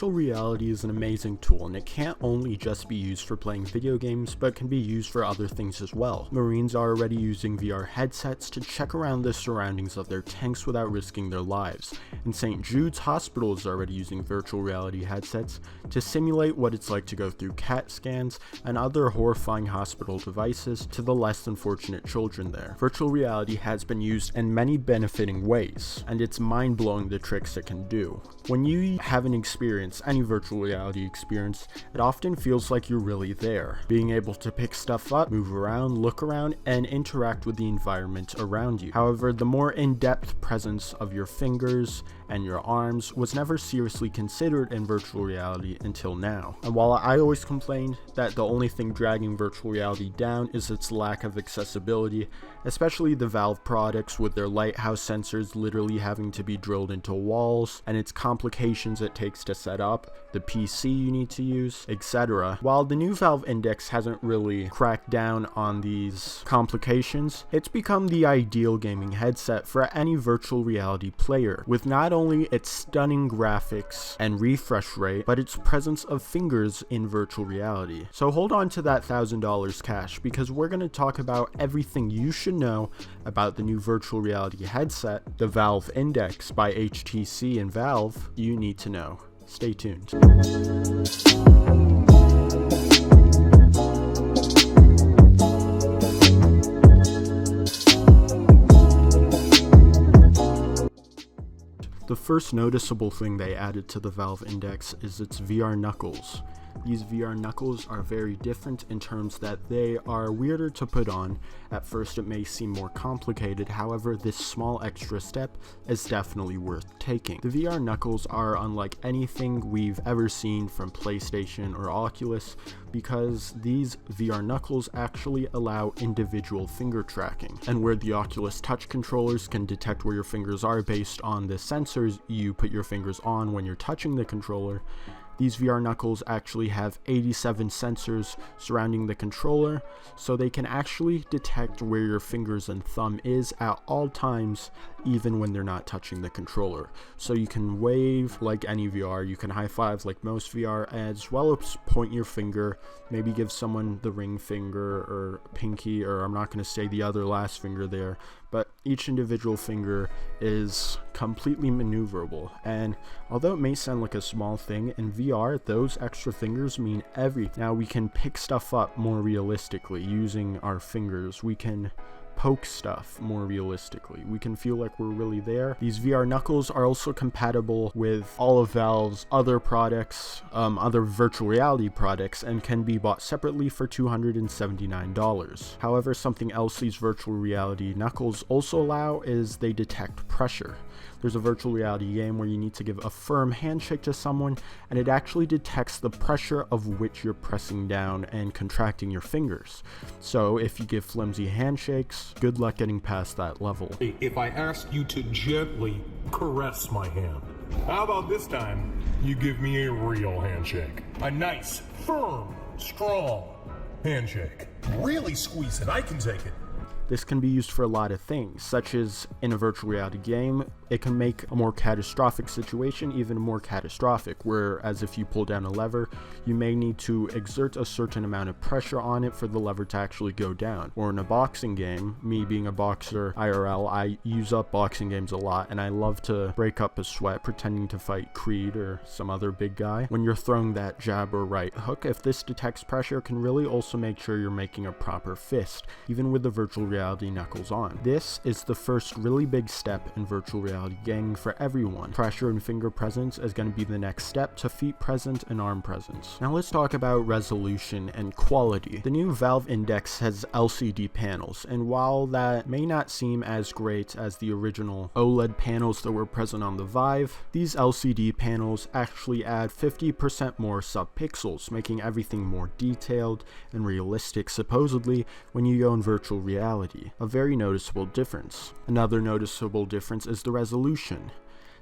Virtual reality is an amazing tool, and it can't only just be used for playing video games, but can be used for other things as well. Marines are already using VR headsets to check around the surroundings of their tanks without risking their lives, and St. Jude's Hospital is already using virtual reality headsets to simulate what it's like to go through CAT scans and other horrifying hospital devices to the less than fortunate children there. Virtual reality has been used in many benefiting ways, and it's mind-blowing the tricks it can do. When you have an experience, any virtual reality experience, it often feels like you're really there, being able to pick stuff up, move around, look around, and interact with the environment around you. However, the more in-depth presence of your fingers and your arms was never seriously considered in virtual reality until now. And while I always complained that the only thing dragging virtual reality down is its lack of accessibility, especially the Valve products with their lighthouse sensors literally having to be drilled into walls, and its complications it takes to set up, the PC you need to use, etc. While the new Valve Index hasn't really cracked down on these complications, it's become the ideal gaming headset for any virtual reality player, with not only its stunning graphics and refresh rate, but its presence of fingers in virtual reality. So hold on to that $1,000 cash, because we're going to talk about everything you should know about the new virtual reality headset, the Valve Index by HTC and Valve. You need to know. Stay tuned. The first noticeable thing they added to the Valve Index is its VR knuckles. These VR knuckles are very different in terms that they are weirder to put on. At first it may seem more complicated, however this small extra step is definitely worth taking. The VR knuckles are unlike anything we've ever seen from PlayStation or Oculus, because these VR knuckles actually allow individual finger tracking. And where the Oculus touch controllers can detect where your fingers are based on the sensors you put your fingers on when you're touching the controller, these VR knuckles actually have 87 sensors surrounding the controller, so they can actually detect where your fingers and thumb is at all times, even when they're not touching the controller. So you can wave like any VR, you can high five like most VR, as well as point your finger, maybe give someone the ring finger or pinky, or I'm not going to say the other last finger there, but each individual finger is completely maneuverable. And although it may sound like a small thing, in VR those extra fingers mean everything. Now we can pick stuff up more realistically using our fingers. We can poke stuff more realistically. We can feel like we're really there. These VR knuckles are also compatible with all of Valve's other products, other virtual reality products, and can be bought separately for $279. However, something else these virtual reality knuckles also allow is they detect pressure. There's a virtual reality game where you need to give a firm handshake to someone, and it actually detects the pressure of which you're pressing down and contracting your fingers. So if you give flimsy handshakes, good luck getting past that level. If I ask you to gently caress my hand, how about this time you give me a real handshake? A nice, firm, strong handshake. Really squeeze it, I can take it. This can be used for a lot of things, such as in a virtual reality game, it can make a more catastrophic situation even more catastrophic, whereas if you pull down a lever, you may need to exert a certain amount of pressure on it for the lever to actually go down. Or in a boxing game, me being a boxer IRL, I use up boxing games a lot, and I love to break up a sweat pretending to fight Creed or some other big guy. When you're throwing that jab or right hook, if this detects pressure, it can really also make sure you're making a proper fist, even with the virtual reality knuckles on. This is the first really big step in virtual reality gaming for everyone. Pressure and finger presence is going to be the next step to feet presence and arm presence. Now let's talk about resolution and quality. The new Valve Index has LCD panels, and while that may not seem as great as the original OLED panels that were present on the Vive, these LCD panels actually add 50% more subpixels, making everything more detailed and realistic supposedly when you go in virtual reality. A very noticeable difference. Another noticeable difference is the resolution.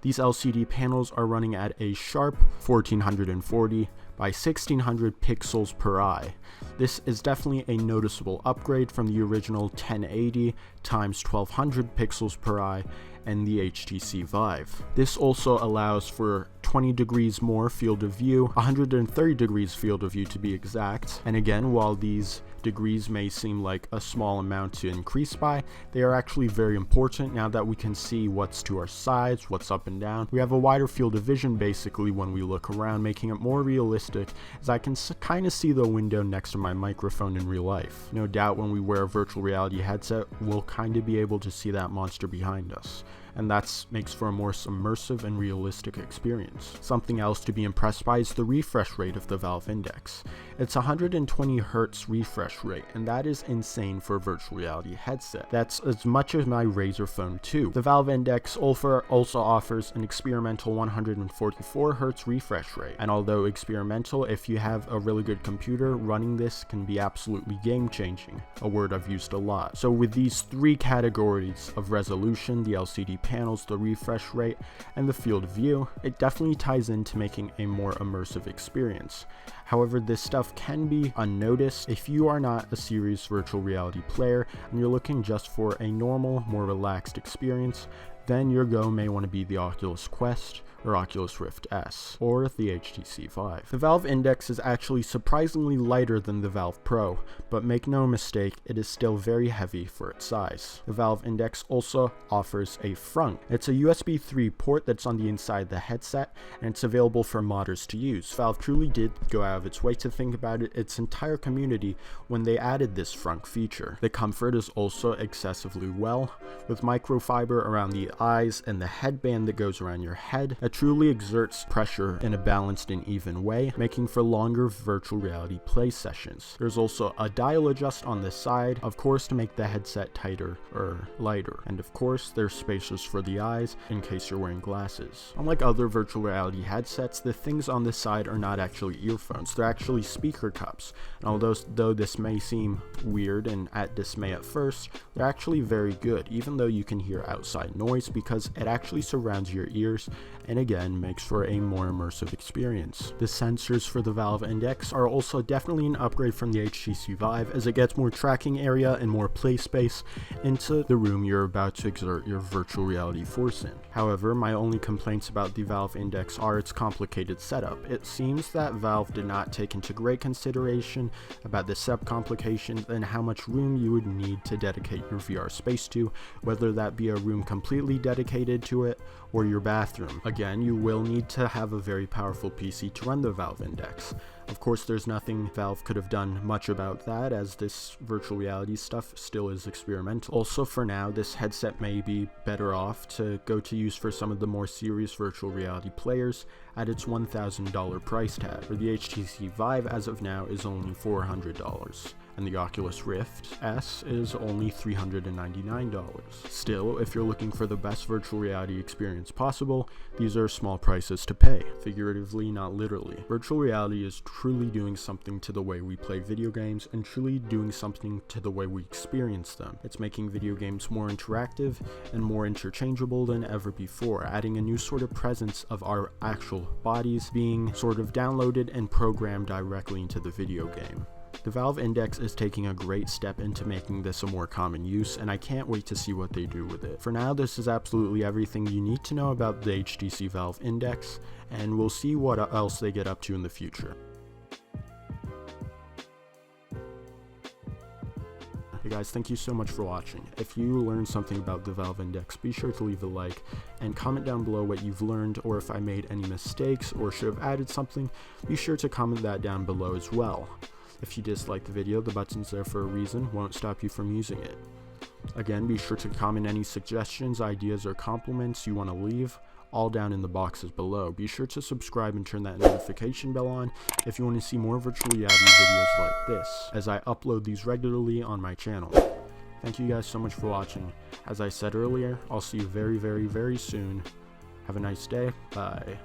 These LCD panels are running at a sharp 1440 by 1600 pixels per eye. This is definitely a noticeable upgrade from the original 1080 times 1200 pixels per eye and the HTC Vive. This also allows for 20 degrees more field of view, 130 degrees field of view to be exact. And again, while these degrees may seem like a small amount to increase by, they are actually very important now that we can see what's to our sides, what's up and down. We have a wider field of vision basically when we look around, making it more realistic, as I can kind of see the window next to my microphone in real life. No doubt when we wear a virtual reality headset, we'll kind of be able to see that monster behind us, and that makes for a more immersive and realistic experience. Something else to be impressed by is the refresh rate of the Valve Index. It's 120 Hz refresh rate, and that is insane for a virtual reality headset. That's as much as my Razer Phone 2. The Valve Index also offers an experimental 144 Hz refresh rate, and although experimental, if you have a really good computer, running this can be absolutely game-changing, a word I've used a lot. So with these three categories of resolution, the LCD panels, the refresh rate, and the field of view, it definitely ties into making a more immersive experience. However, this stuff can be unnoticed if you are not a serious virtual reality player and you're looking just for a normal, more relaxed experience. Then your go may want to be the Oculus Quest or Oculus Rift S, or the HTC Vive. The Valve Index is actually surprisingly lighter than the Valve Pro, but make no mistake, it is still very heavy for its size. The Valve Index also offers a frunk. It's a USB 3 port that's on the inside of the headset, and it's available for modders to use. Valve truly did go out of its way to think about its entire community when they added this frunk feature. The comfort is also excessively well, with microfiber around the eyes and the headband that goes around your head. It truly exerts pressure in a balanced and even way, making for longer virtual reality play sessions. There's also a dial adjust on the side, of course, to make the headset tighter or lighter. And of course, there's spacers for the eyes in case you're wearing glasses. Unlike other virtual reality headsets, the things on the side are not actually earphones, they're actually speaker cups. And although this may seem weird and at dismay at first, they're actually very good, even though you can hear outside noise, because it actually surrounds your ears and again makes for a more immersive experience. The sensors for the Valve Index are also definitely an upgrade from the HTC Vive, as it gets more tracking area and more play space into the room you're about to exert your virtual reality force in. However, my only complaints about the Valve Index are its complicated setup. It seems that Valve did not take into great consideration about the setup complications and how much room you would need to dedicate your VR space to, whether that be a room completely dedicated to it or your bathroom. Again, you will need to have a very powerful PC to run the Valve Index. Of course, there's nothing Valve could have done much about that, as this virtual reality stuff still is experimental. Also, for now, this headset may be better off to go to use for some of the more serious virtual reality players at its $1,000 price tag, where the HTC Vive as of now is only $400. And the Oculus Rift S is only $399. Still, if you're looking for the best virtual reality experience possible, these are small prices to pay, figuratively, not literally. Virtual reality is truly doing something to the way we play video games and truly doing something to the way we experience them. It's making video games more interactive and more interchangeable than ever before, adding a new sort of presence of our actual bodies being sort of downloaded and programmed directly into the video game. The Valve Index is taking a great step into making this a more common use, and I can't wait to see what they do with it. For now, this is absolutely everything you need to know about the HTC Valve Index, and we'll see what else they get up to in the future. Hey guys, thank you so much for watching. If you learned something about the Valve Index, be sure to leave a like and comment down below what you've learned, or if I made any mistakes or should have added something, be sure to comment that down below as well. If you dislike the video, the button's there for a reason, won't stop you from using it. Again, be sure to comment any suggestions, ideas, or compliments you want to leave, all down in the boxes below. Be sure to subscribe and turn that notification bell on if you want to see more virtual reality videos like this, as I upload these regularly on my channel. Thank you guys so much for watching. As I said earlier, I'll see you very, very, very soon. Have a nice day. Bye.